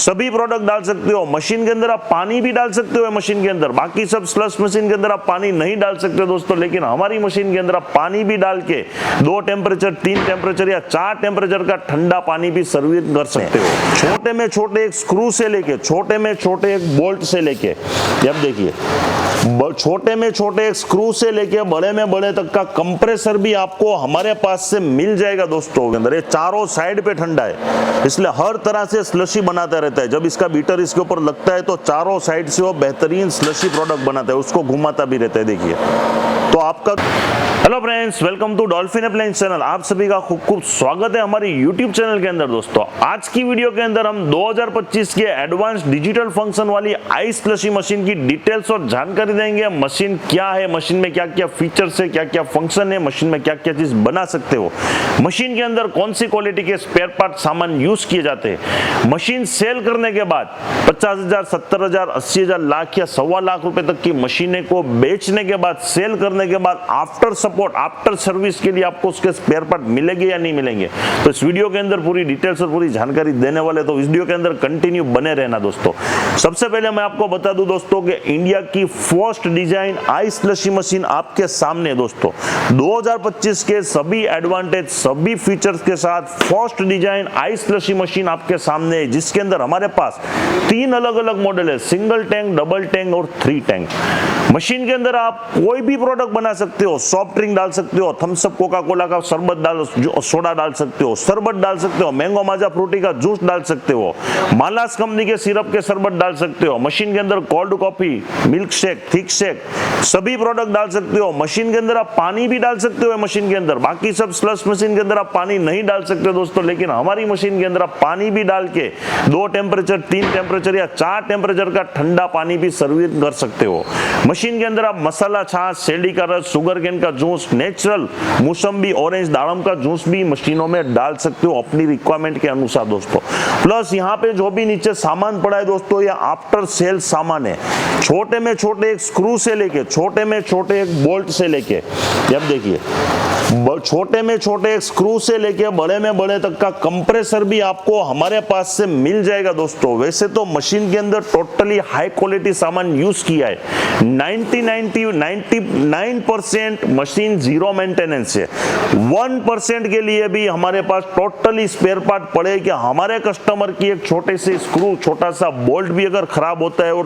सभी प्रोडक्ट डाल सकते हो। मशीन के अंदर आप पानी भी डाल सकते हो मशीन के अंदर, बाकी सब स्लश मशीन के अंदर आप पानी नहीं डाल सकते दोस्तों, लेकिन हमारी मशीन के अंदर आप पानी भी डाल के 2 टेम्परेचर 3 टेम्परेचर या 4 टेम्परेचर का ठंडा पानी भी सर्विस कर सकते हो। छोटे में छोटे एक स्क्रू से लेके छोटे में छोटे एक बोल्ट से लेके, अब देखिए छोटे में छोटे एक स्क्रू से लेके बड़े में बड़े तक का कंप्रेसर भी आपको हमारे पास से मिल जाएगा दोस्तों। के अंदर ये चारों साइड पे ठंडा है, इसलिए हर तरह से स्लशी बनाता रहता है। जब इसका बीटर इसके ऊपर लगता है तो चारों साइड से वो बेहतरीन स्लशी प्रोडक्ट बनाता है, उसको घुमाता भी रहता है। देखिए तो आपका hello friends, welcome to Dolphin appliance channel. आप सभी का खूब खूब स्वागत है हमारे यूट्यूब चैनल के अंदर। दोस्तों आज की वीडियो के अंदर हम 2025 के एडवांस डिजिटल फंक्शन वाली आइस स्लशी मशीन की डिटेल्स और जानकारी देंगे। मशीन क्या है, मशीन में क्या क्या फीचर्स है, क्या क्या फंक्शन है, मशीन में क्या क्या चीज बना सकते हो, मशीन के अंदर कौन सी क्वालिटी के स्पेयर पार्ट सामान यूज किए जाते हैं, मशीन सेल करने के बाद 50,000 70,000 80,000 लाख या 1.25 लाख रुपए तक की मशीनें को बेचने के बाद, सेल करने के बाद आफ्टर सपोर्ट आफ्टर सर्विस के लिए आपको उसके स्पेयर पार्ट मिलेंगे या नहीं मिलेंगे। तो इस वीडियो के अंदर पूरी डिटेल्स और पूरी जानकारी देने वाले, तो इस वीडियो के अंदर कंटिन्यू बने रहना दोस्तों। सबसे पहले मैं आपको बता दूं दोस्तों कि इंडिया की first design ice slushy machine आपके सामने दोस्तों। 2025 के सभी एडवांटेज सभी फीचर्स के साथ first design ice slushy machine आपके सामने है, जिसके अंदर हमारे पास 3 अलग अलग मॉडल है, सिंगल टैंक, डबल टैंक और 3 टैंक। मशीन के अंदर आप कोई भी प्रोडक्ट बना सकते हो, सॉफ्ट ड्रिंक डाल सकते हो, थम्स अप कोका कोला का शरबत डाल सोडा डाल सकते हो, शरबत डाल सकते हो, मैंगो माजा फ्रूटी का जूस डाल सकते हो, मालास कंपनी के सिरप के शरबत डाल सकते हो। मशीन के अंदर cold coffee, milk shake, thick shake सभी प्रोडक्ट डाल सकते हो। मशीन के अंदर आप पानी भी डाल सकते हो मशीन के अंदर, बाकी सब स्लश मशीन के अंदर आप पानी नहीं डाल सकते दोस्तों, लेकिन हमारी मशीन के अंदर आप पानी भी डाल के 2 टेम्परेचर 3 टेम्परेचर या 4 टेम्परेचर का ठंडा पानी भी सर्विस कर सकते हो। मशीन के अंदर आप मसाला छाछ, शेरडी का रस, शुगर केन का जूस, नेचुरल मौसम्बी, ऑरेंज, दाड़म का जूस भी मशीनों में डाल सकते हो अपनी रिक्वायरमेंट के अनुसार दोस्तों। प्लस यहाँ पे जो भी नीचे सामान पड़ा है दोस्तों, ये आफ्टर सेल सामान है। छोटे में छोटे एक स्क्रू से लेके छोटे में छोटे एक बोल्ट से लेके, अब देखिए छोटे में छोटे एक स्क्रू से लेके बड़े में बड़े तक का कंप्रेसर भी आपको हमारे पास से मिल जाएगा दोस्तों। वैसे तो मशीन के अंदर टोटली हाई क्वालिटी सामान यूज किया है, 99% मशीन जीरो मेंटेनेंस है। 1% के लिए भी हमारे पास टोटली स्पेयर पार्ट पड़े कि हमारे कस्टमर की एक छोटे से स्क्रू, छोटा सा बोल्ट भी अगर खराब होता है और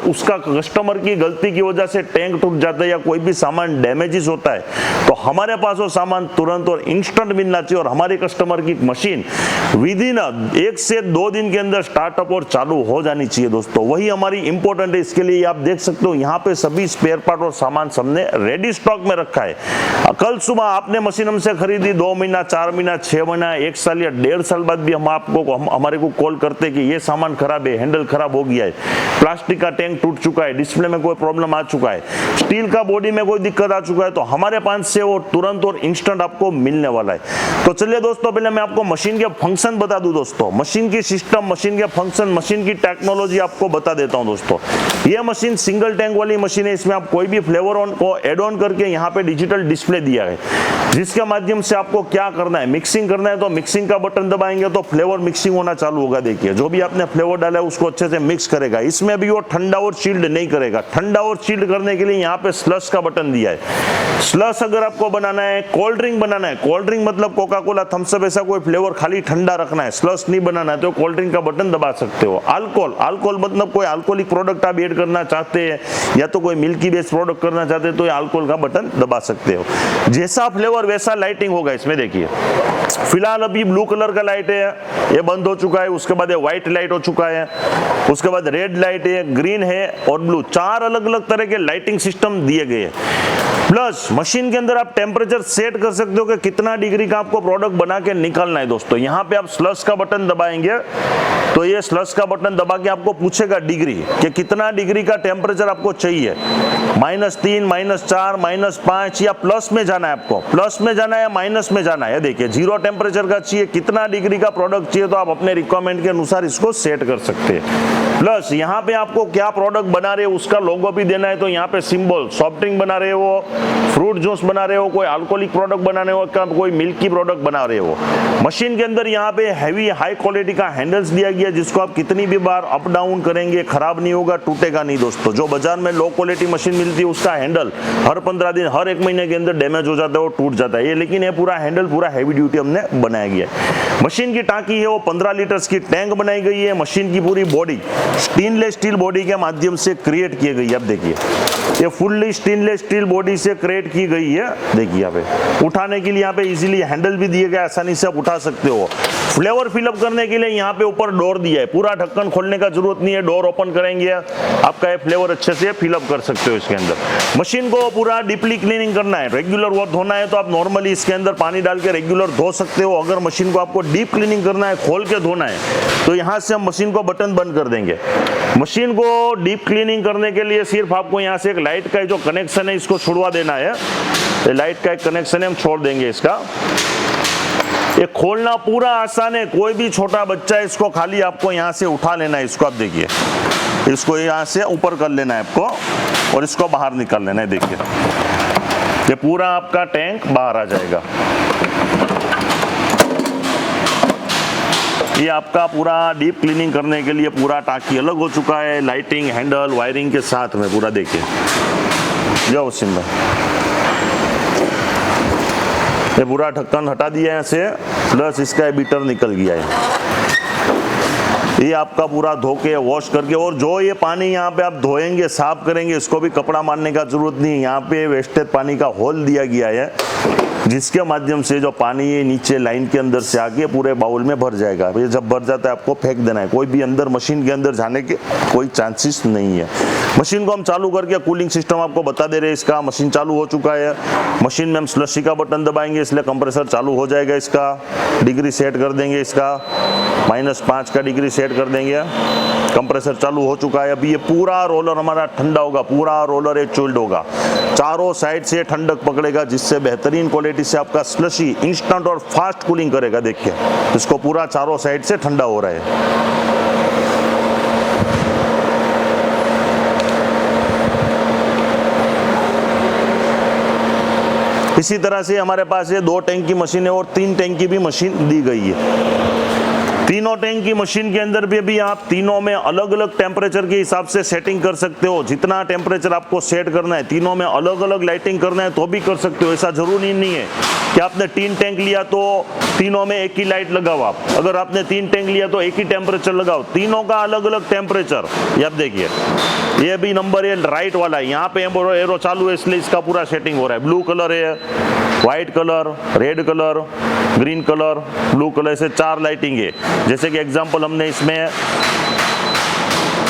उसका कस्टमर की गलती की वजह से टैंक टूट जाता है या कोई भी सामान डैमेजेस होता है, तो हमारे पास वो सामान तुरंत और इंस्टेंट मिलना चाहिए। और हमारे कस्टमर की मशीन विद इन 1 से 2 दिन के अंदर स्टार्टअप और चालू हो जानी चाहिए दोस्तों, वही हमारी इंपॉर्टेंट है। इसके लिए आप देख सकते हो यहाँ पे सभी स्पेयर पार्ट और सामान सबने रेडी स्टॉक में रखा है। कल सुबह आपने मशीन हमसे खरीदी, 2 महीना 4 महीना 6 महीना 1 साल या 1.5 साल बाद भी हम आपको हमारे को कॉल करते कि ये सामान खराब है, हैंडल खराब हो गया है, प्लास्टिक का टैंक टूट चुका है, डिस्प्ले में कोई प्रॉब्लम आ चुका है, स्टील का बॉडी में कोई दिक्कत आ चुका है, तो हमारे पास से वो तुरंत और इंस्टेंट आपको मिलने वाला है। तो चलिए दोस्तों, पहले मैं आपको मशीन के फंक्शन बता दूं दोस्तों, मशीन की सिस्टम, मशीन के फंक्शन, मशीन की टेक्नोलॉजी आपको बता देता हूं दोस्तों। ये मशीन सिंगल टैंक वाली मशीन है, इसमें आप कोई भी फ्लेवर ऑन को एड ऑन करके यहाँ पे डिजिटल डिस्प्ले दिया है, जिसके माध्यम से आपको क्या करना है, मिक्सिंग करना है तो मिक्सिंग का बटन दबाएंगे तो फ्लेवर मिक्सिंग होना चालू होगा। देखिए जो भी आपने फ्लेवर डाला है उसको अच्छे से मिक्स करेगा। इसमें भी वो ठंडा और चिल्ड नहीं करेगा। ठंडा और चिल्ड करने के लिए यहाँ पे स्लश का बटन दिया है। स्लश अगर आपको बनाना है, कोल्ड ड्रिंक बनाना है, कोल्ड ड्रिंक मतलब कोका कोला, थम्स अप, ऐसा कोई फ्लेवर खाली ठंडा रखना है, स्लश नहीं बनाना है, तो कोल्ड ड्रिंक का बटन दबा सकते हो। अल्कोहल मतलब कोई अल्कोहलिक प्रोडक्ट आप ऐड करना चाहते हैं या तो कोई मिल्की बेस्ड प्रोडक्ट करना चाहते हैं तो ये अल्कोहल का बटन दबा सकते हो। जैसा फ्लेवर वैसा लाइटिंग होगा इसमें। देखिए फिलहाल अभी ब्लू कलर का लाइट है, ये बंद हो चुका है, उसके बाद ये व्हाइट लाइट हो चुका है, उसके बाद रेड लाइट है, ग्रीन है और ब्लू, 4 अलग अलग तरह के लाइटिंग सिस्टम दिए गए हैं। प्लस मशीन के अंदर आप टेम्परेचर सेट कर सकते हो कि कितना डिग्री का आपको प्रोडक्ट बना के निकालना है दोस्तों। यहाँ पे आप स्लश का बटन दबाएंगे तो ये स्लश का बटन दबा के आपको पूछेगा डिग्री कि कितना डिग्री का टेम्परेचर आपको चाहिए। -3, -4, -5 या प्लस में जाना है आपको, प्लस में जाना है या माइनस में जाना है। देखिए 0 टेम्परेचर का चाहिए, कितना डिग्री का प्रोडक्ट चाहिए तो आप अपने रिक्वायरमेंट के अनुसार इसको सेट कर सकते हैं। प्लस यहाँ पे आपको क्या प्रोडक्ट बना रहे हो उसका लोगो भी देना है, तो यहाँ पे सिंबल, सॉफ्ट ड्रिंक बना रहे हो, फ्रूट जूस बना रहे हो, कोई अल्कोहलिक प्रोडक्ट बना रहे हो, कोई मिल्की प्रोडक्ट बना रहे हो। मशीन के अंदर यहाँ पे हैवी हाई क्वालिटी का हैंडल्स दिया गया, जिसको आप कितनी भी बार अप डाउन करेंगे खराब नहीं होगा, टूटेगा नहीं दोस्तों। जो बाजार में लो क्वालिटी मशीन मिलती है उसका हैंडल हर 15 दिन, हर 1 महीने के अंदर डैमेज हो जाता है, वो टूट जाता है। ये लेकिन ये पूरा हैंडल पूरा हैवी ड्यूटी हमने बनाया गया है। मशीन की टांकी है वो 15 लीटर्स की टैंक बनाई गई है। मशीन की पूरी बॉडी स्टेनलेस स्टील बॉडी के माध्यम से क्रिएट की गई है। अब देखिए ये फुल्ली स्टेनलेस स्टील बॉडी से क्रिएट की गई है। देखिए यहाँ पे उठाने के लिए यहाँ पे इजीली हैंडल भी दिए गए, आसानी से आप उठा सकते हो। फ्लेवर फिलअप करने के लिए यहाँ पे ऊपर डोर दिया है, पूरा ढक्कन खोलने का जरूरत नहीं है, डोर ओपन करेंगे आपका ये फ्लेवर अच्छे से फिलअप कर सकते हो इसके अंदर। मशीन को पूरा डीपली क्लीनिंग करना है, रेगुलर वो धोना है तो आप नॉर्मली इसके अंदर पानी डाल के रेगुलर धो सकते हो। अगर मशीन को आपको डीप क्लीनिंग करना है, खोल के धोना है, तो यहाँ से हम मशीन को बटन बंद कर देंगे। मशीन को डीप क्लीनिंग करने के लिए सिर्फ आपको यहाँ से एक लाइट का जो कनेक्शन है इसको छुड़वा देना है। लाइट का एक कनेक्शन है, हम छोड़ देंगे इसका। ये खोलना पूरा आसान है, कोई भी छोटा बच्चा इसको खाली आपको यहाँ से उठा लेना है। इसको आप देखिए, इसको यहाँ से ऊपर कर लेना है आपको और इसको बाहर निकाल लेना है। देखिए ये पूरा आपका टैंक बाहर आ जाएगा। ये आपका पूरा डीप क्लीनिंग करने के लिए पूरा टांकी अलग हो चुका है, लाइटिंग, हैंडल, वायरिंग के साथ में पूरा। देखिए जाओ सिंबल, ये पूरा ढक्कन हटा दिया है से, प्लस इसका बीटर निकल गया है। ये आपका पूरा धो के वॉश करके, और जो ये पानी यहाँ पे आप धोएंगे, साफ करेंगे, इसको भी कपड़ा मारने का जरूरत नहीं है। यहाँ पे वेस्टेज पानी का होल दिया गया है, जिसके माध्यम से जो पानी ये नीचे लाइन के अंदर से आके पूरे बाउल में भर जाएगा। ये जब भर जाता है आपको फेंक देना है, कोई भी अंदर मशीन के अंदर जाने के कोई चांसेस नहीं है। मशीन को हम चालू करके कूलिंग सिस्टम आपको बता दे रहे हैं इसका। मशीन चालू हो चुका है। मशीन में हम स्लशी का बटन दबाएंगे, इसलिए कंप्रेसर चालू हो जाएगा। इसका डिग्री सेट कर देंगे, इसका -5 का डिग्री सेट कर देंगे। कंप्रेसर चालू हो चुका है। अभी ये पूरा रोलर हमारा ठंडा होगा, पूरा रोलर ये चिल्ड होगा, चारों साइड से ठंडक पकड़ेगा, जिससे बेहतरीन क्वालिटी से आपका स्लशी इंस्टेंट और फास्ट कूलिंग करेगा। देखिए इसको पूरा चारों साइड से ठंडा हो रहा है। इसी तरह से हमारे पास ये 2 टैंक की मशीन है और 3 टैंक की भी मशीन दी गई है। तीनों टैंक की मशीन के अंदर भी आप तीनों में अलग अलग टेम्परेचर के हिसाब से सेटिंग कर सकते हो। जितना टेम्परेचर आपको सेट करना है, तीनों में अलग अलग लाइटिंग करना है तो भी कर सकते हो। ऐसा जरूरी नहीं है कि आपने 3 टैंक लिया तो तीनों में एक ही लाइट लगाओ आप। अगर आपने 3 टैंक लिया तो एक ही टेम्परेचर लगाओ। तीनों का अलग अलग टेम्परेचर। ये आप देखिए, ये भी नंबर ये राइट वाला है, यहाँ पे एरो चालू है इसलिए इसका पूरा सेटिंग हो रहा है। ब्लू कलर है, white colour, red colour, green colour, blue colour से 4 लाइटिंग है। जैसे कि एग्जांपल हमने इसमें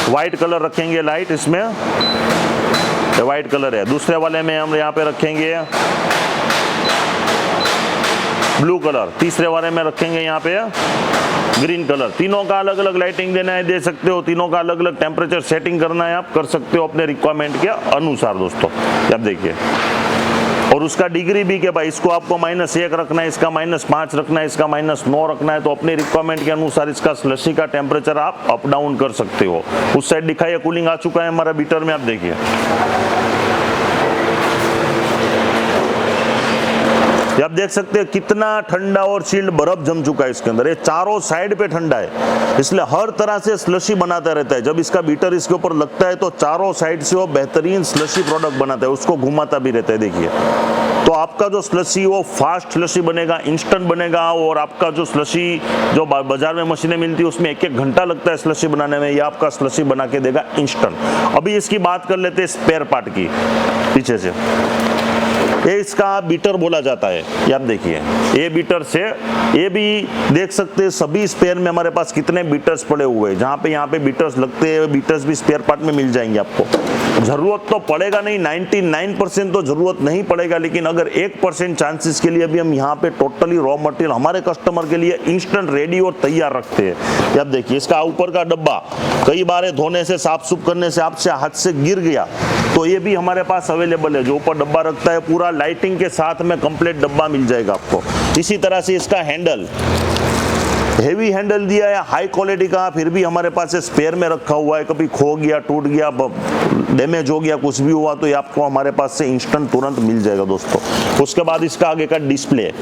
व्हाइट कलर रखेंगे, लाइट इसमें व्हाइट कलर है। दूसरे वाले में हम यहाँ पे रखेंगे ब्लू कलर, तीसरे वाले में रखेंगे यहाँ पे ग्रीन कलर। तीनों का अलग अलग लाइटिंग देना है, दे सकते हो। तीनों का अलग अलग टेम्परेचर सेटिंग करना है, आप कर सकते हो अपने रिक्वायरमेंट के अनुसार दोस्तों। अब देखिए, और उसका डिग्री भी कि भाई इसको आपको -1 रखना है, इसका -5 रखना है, इसका -9 रखना है, तो अपने रिक्वायरमेंट के अनुसार इसका स्लशी का टेम्परेचर आप अप डाउन कर सकते हो। उस साइड दिखाइए, कूलिंग आ चुका है हमारा बीटर में। आप देखिए आप देख सकते हैं कितना ठंडा और चिल्ड बर्फ जम चुका है इसके अंदर। ये चारों साइड पे ठंडा है, इसलिए हर तरह से स्लशी बनाता रहता है। जब इसका बीटर इसके ऊपर लगता है तो चारों साइड से वो बेहतरीन स्लशी प्रोडक्ट बनाता है, उसको घुमाता भी रहता है। देखिए तो आपका जो स्लशी वो फास्ट स्लशी बनेगा, इंस्टेंट बनेगा। और आपका जो स्लशी जो बाजार में मशीनें मिलती है उसमें 1-1 घंटा लगता है स्लशी बनाने में, ये आपका स्लशी बना के देगा इंस्टेंट। अभी इसकी बात कर लेते हैं स्पेयर पार्ट की। पीछे से ये इसका बीटर बोला जाता है। ये आप देखिए, ये बीटर से ये भी देख सकते हैं सभी स्पेयर में हमारे पास कितने बीटर्स पड़े हुए हैं। जहाँ पे यहाँ पे बीटर्स लगते हैं, बीटर्स भी स्पेयर पार्ट में मिल जाएंगे आपको। जरूरत तो पड़ेगा नहीं, 99% तो जरूरत नहीं पड़ेगा, लेकिन अगर 1% चांसेस के लिए भी हम यहाँ पे टोटली रॉ मटेरियल हमारे कस्टमर के लिए इंस्टेंट रेडी और तैयार रखते हैं। आप देखिए, इसका ऊपर का डब्बा कई बार धोने से, साफ सुफ करने से आपसे हाथ से गिर गया तो ये भी हमारे पास अवेलेबल है। जो ऊपर डब्बा रखता है पूरा लाइटिंग के साथ में कंप्लीट डब्बा मिल जाएगा आपको। इसी तरह से इसका हैंडल, हेवी हैंडल दिया है, हाई क्वालिटी का, फिर भी हमारे पास स्पेयर में रखा हुआ है। कभी खो गया, टूट गया, डैमेज हो गया, कुछ भी हुआ तो ये आपको हमारे पास से इंस्टेंट तुरंत मिल जाएगा दोस्तों। उसके बाद इसका आगे का डिस्प्ले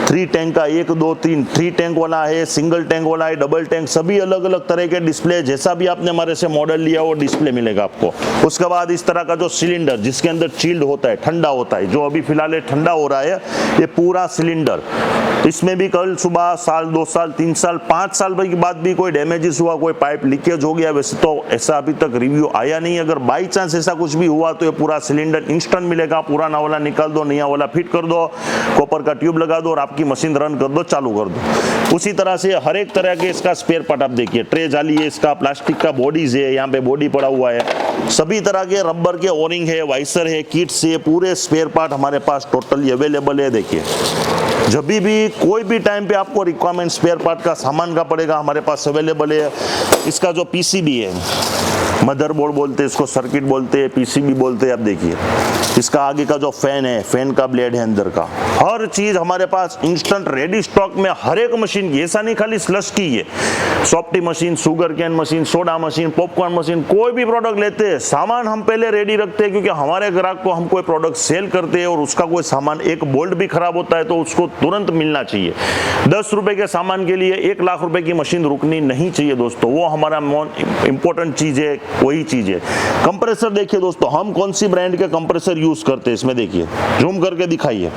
3 टैंक का, 1 2 3 3 टैंक वाला है, सिंगल टैंक वाला है, डबल टैंक, सभी अलग अलग तरह के डिस्प्ले, जैसा भी आपने हमारे से मॉडल लिया वो डिस्प्ले मिलेगा आपको। उसके बाद इस तरह का जो सिलेंडर जिसके अंदर चिल्ड होता है, ठंडा होता है, जो अभी फिलहाल ठंडा हो रहा है, ये पूरा सिलेंडर, इसमें भी कल सुबह साल 2 साल 3 साल 5 साल के बाद भी कोई डैमेजेस हुआ, कोई पाइप लीकेज हो गया, वैसे तो ऐसा अभी तक रिव्यू आया नहीं। अगर बाई चांस ऐसा कुछ भी हुआ तो ये पूरा सिलेंडर इंस्टेंट मिलेगा। पुराना वाला निकाल दो, नया वाला फिट कर दो, कॉपर का ट्यूब लगा दो और आपकी मशीन रन कर दो, चालू कर दो। उसी तरह से हर एक तरह के इसका स्पेयर पार्ट आप देखिए, ट्रे जाली है, इसका प्लास्टिक का बॉडीज है, यहाँ पे बॉडी पड़ा हुआ है, सभी तरह के रबर के ओरिंग है, वाइसर है, किट्स है, पूरे स्पेयर पार्ट हमारे पास टोटली अवेलेबल है। देखिए, जब भी कोई भी टाइम पे आपको रिक्वायरमेंट स्पेयर पार्ट का सामान का पड़ेगा, हमारे पास अवेलेबल है। इसका जो पीसीबी है, मदरबोर्ड बोलते हैं इसको, सर्किट बोलते हैं, पीसीबी बोलते हैं। आप देखिए, इसका आगे का जो फैन है, फैन का ब्लेड है अंदर का, हर चीज हमारे पास इंस्टेंट रेडी स्टॉक में हर एक मशीन की। ऐसा नहीं खाली स्लश की है, softy machine, sugar cane machine, soda machine, popcorn machine, कोई भी प्रोडक्ट लेते हैं सामान हम पहले रेडी रखते हैं, क्योंकि हमारे ग्राहक को हम कोई प्रोडक्ट सेल करते हैं और उसका कोई सामान, एक बोल्ट भी खराब होता है तो उसको तुरंत मिलना चाहिए। 10 रुपए के सामान के लिए 1 लाख रुपए की मशीन रुकनी नहीं चाहिए दोस्तों, वो हमारा इंपॉर्टेंट चीज है, वही चीज है। कंप्रेसर देखिए दोस्तों, हम कौन सी ब्रांड के कंप्रेसर यूज करते हैं, इसमें देखिए, जूम करके दिखाइए।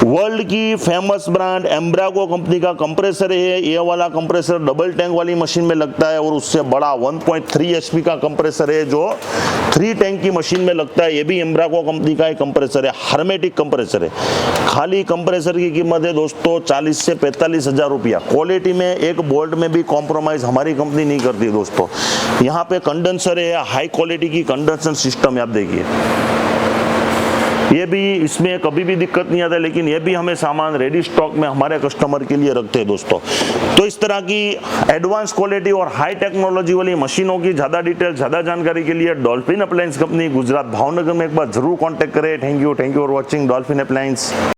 वर्ल्ड की फेमस ब्रांड एम्ब्राको कंपनी का कंप्रेसर है। ये वाला कंप्रेसर डबल टैंक वाली मशीन में लगता है और उससे बड़ा 1.3 HP का कंप्रेसर है जो 3 टैंक की मशीन में लगता है। ये भी एम्ब्राको कंपनी का एक कंप्रेसर है, हर्मेटिक कंप्रेसर है। खाली कंप्रेसर की कीमत है दोस्तों 40 से 45 हजार रुपया। क्वालिटी में एक बोल्ट में भी कॉम्प्रोमाइज हमारी कंपनी नहीं करती दोस्तों। यहाँ पे कंडेंसर है, हाई क्वालिटी की कंडेंसर सिस्टम है, आप देखिए, ये भी, इसमें कभी भी दिक्कत नहीं आता, लेकिन ये भी हमें सामान रेडी स्टॉक में हमारे कस्टमर के लिए रखते हैं दोस्तों। तो इस तरह की एडवांस क्वालिटी और हाई टेक्नोलॉजी वाली मशीनों की ज़्यादा डिटेल, ज़्यादा जानकारी के लिए dolphin appliance company Gujarat Bhavnagar में एक बार जरूर कॉन्टैक्ट करें। Thank you for watching dolphin appliance.